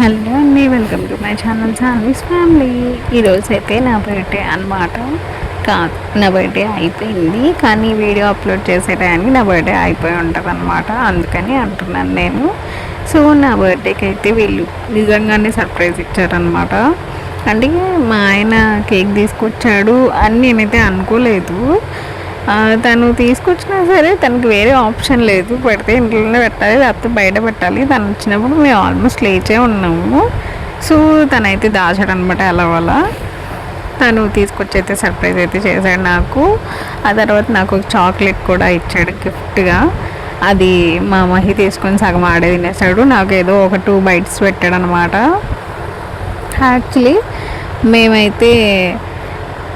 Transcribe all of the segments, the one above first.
Hello అండి, welcome to my channel Saanvi's family. ఈరోజు అయితే నా బర్త్డే అనమాట. కాదు, నా బర్త్డే అయిపోయింది, కానీ వీడియో అప్లోడ్ చేసే టైంకి నా బర్త్డే అయిపోయి ఉంటుంది అనమాట. అందుకని అంటున్నాను నేను. సో నా బర్త్డేకి అయితే వీళ్ళు నిజంగానే సర్ప్రైజ్ ఇచ్చారనమాట. అంటే మా ఆయన కేక్ తీసుకొచ్చాడు అని నేనైతే అనుకోలేదు. తను తీసుకొచ్చినా సరే తనకి వేరే ఆప్షన్ లేదు, పెడితే ఇంట్లోనే పెట్టాలి లేకపోతే బయట పెట్టాలి. తను వచ్చినప్పుడు మేము ఆల్మోస్ట్ లేచే ఉన్నాము. సో తనైతే దాచాడు అనమాట అలా వల్ల. తను తీసుకొచ్చి అయితే సర్ప్రైజ్ అయితే చేశాడు నాకు. ఆ తర్వాత నాకు ఒక చాక్లెట్ కూడా ఇచ్చాడు గిఫ్ట్గా. అది మా మహి తీసుకొని సగం ఆడే తినేసాడు. నాకు ఏదో ఒక 2 బైట్స్ పెట్టాడు అనమాట. యాక్చువల్లీ మేమైతే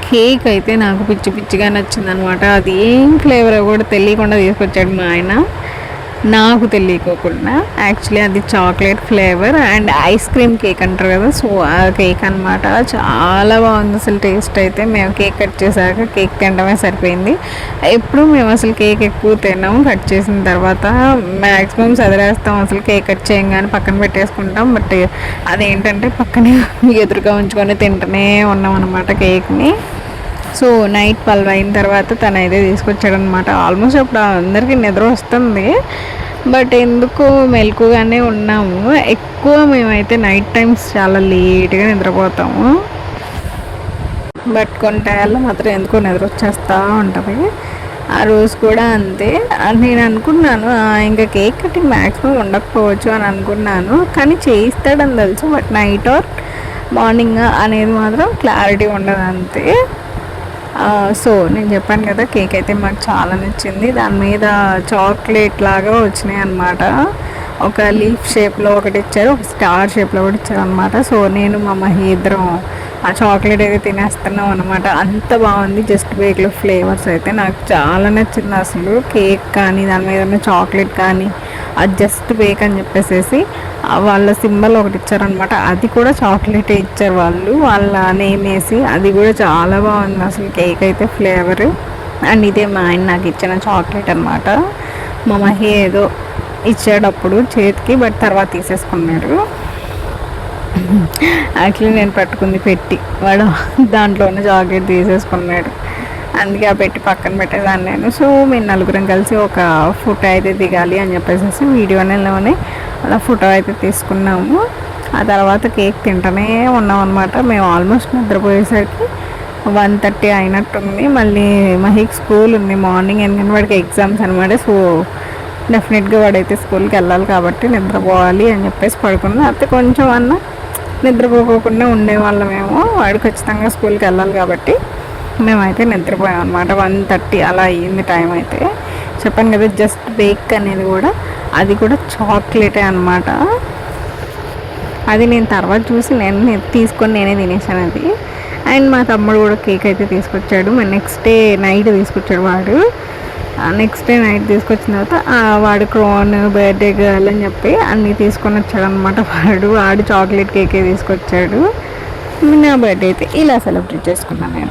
కేక్ అయితే నాకు పిచ్చి పిచ్చిగా నచ్చిందనమాట. అది ఏం ఫ్లేవర్ కూడా తెలియకుండా తీసుకొచ్చాడు మా ఆయన, నాకు తెలియకోకుండా. యాక్చువల్లీ అది chocolate flavour and ice cream cake అంటారు కదా, సో ఆ కేక్ అనమాట. చాలా బాగుంది అసలు టేస్ట్ అయితే. మేము కేక్ కట్ చేశాక కేక్ తినడమే సరిపోయింది. ఎప్పుడు మేము అసలు కేక్ ఎక్కువ తిన్నాము. కట్ చేసిన తర్వాత మ్యాక్సిమం చదివేస్తాం, అసలు కేక్ కట్ చేయంగానే పక్కన పెట్టేసుకుంటాం. బట్ అదేంటంటే పక్కనే ఎదురుగా ఉంచుకొని తింటూనే ఉన్నాం అనమాట కేక్ని. సో నైట్ 12 అయిన తర్వాత తను అయితే తీసుకొచ్చాడనమాట. ఆల్మోస్ట్ అప్పుడు అందరికీ నిద్ర వస్తుంది, బట్ ఎందుకు మెలకుగానే ఉన్నాము. ఎక్కువ మేమైతే నైట్ టైమ్స్ చాలా లేట్గా నిద్రపోతాము, బట్ కొన్ని టైంలో మాత్రం ఎందుకో నిద్ర వచ్చేస్తూ ఉంటుంది. ఆ రోజు కూడా అంతే. నేను అనుకున్నాను ఇంకా కేక్ కటింగ్ మ్యాక్సిమం ఉండకపోవచ్చు అని అనుకున్నాను, కానీ చేయిస్తాడని తెలుసు. బట్ నైట్ ఆర్ మార్నింగ్ అనేది మాత్రం క్లారిటీ ఉండదు అంతే. సో నేను చెప్పాను కదా, కేక్ అయితే మాకు చాలా నచ్చింది. దాని మీద చాక్లెట్ లాగా వచ్చినాయి అన్నమాట. ఒక లీఫ్ షేప్లో ఒకటి ఇచ్చారు, ఒక స్టార్ షేప్లో ఒకటి ఇచ్చారు అనమాట. సో నేను మా మహి ఇద్దరం ఆ చాక్లెట్ అయితే తినేస్తున్నాం అనమాట. అంత బాగుంది. జస్ట్ బేక్లో ఫ్లేవర్స్ అయితే నాకు చాలా నచ్చింది అసలు. కేక్ కానీ దాని మీద ఉన్న చాక్లెట్ కానీ, అది జస్ట్ బేక్ అని చెప్పేసి వాళ్ళ సింబల్ ఒకటి ఇచ్చారనమాట. అది కూడా చాక్లెటే ఇచ్చారు వాళ్ళు, వాళ్ళ నేమ్ వేసి. అది కూడా చాలా బాగుంది అసలు కేక్ అయితే ఫ్లేవర్. అండ్ ఇదే మా ఆయన నాకు ఇచ్చిన చాక్లెట్ అనమాట. మా మహి ఏదో ఇచ్చాడు అప్పుడు చేతికి, బట్ తర్వాత తీసేసుకున్నాడు. యాక్చువల్లీ నేను పట్టుకుంది పెట్టి, వాడు దాంట్లో ఉన్న చాక్లెట్ తీసేసుకున్నాడు. అందుకే ఆ పెట్టి పక్కన పెట్టేదాన్ని నేను. సో మేము నలుగురం కలిసి ఒక ఫోటో అయితే దిగాలి అని చెప్పేసి వీడియోలోనే అలా ఫోటో అయితే తీసుకున్నాము. ఆ తర్వాత కేక్ తింటూనే ఉన్నాం అనమాట. మేము ఆల్మోస్ట్ నిద్రపోయేసరికి 1:30 అయినట్టుంది. మళ్ళీ మహికి స్కూల్ ఉంది మార్నింగ్, ఎందుకంటే వాడికి ఎగ్జామ్స్ అనమాట. సో డెఫినెట్గా వాడైతే స్కూల్కి వెళ్ళాలి కాబట్టి నిద్రపోవాలి అని చెప్పేసి పడుకున్నాం. అయితే కొంచెం అన్న నిద్రపోకుండా ఉండేవాళ్ళమేమో, వాడు ఖచ్చితంగా స్కూల్కి వెళ్ళాలి కాబట్టి మేమైతే నిద్రపోయాం అనమాట. 1:30 అలా అయ్యింది టైం అయితే. చెప్పాను కదా, జస్ట్ బేక్ అనేది కూడా అది కూడా చాక్లెటే అనమాట. అది నేను తర్వాత చూసి నేను తీసుకొని నేనే తినేసాను అది. అండ్ మా తమ్ముడు కూడా కేక్ అయితే తీసుకొచ్చాడు. నెక్స్ట్ డే నైట్ తీసుకొచ్చాడు వాడు. నెక్స్ట్ డే నైట్ తీసుకొచ్చిన తర్వాత వాడు క్రోన్, బర్త్డే గర్ల్ అని చెప్పి అన్నీ తీసుకొని వచ్చాడు అనమాట. వాడు చాక్లెట్ కేకే తీసుకొచ్చాడు. నా బర్త్డే అయితే ఇలా సెలబ్రేట్ చేసుకున్నాను నేను.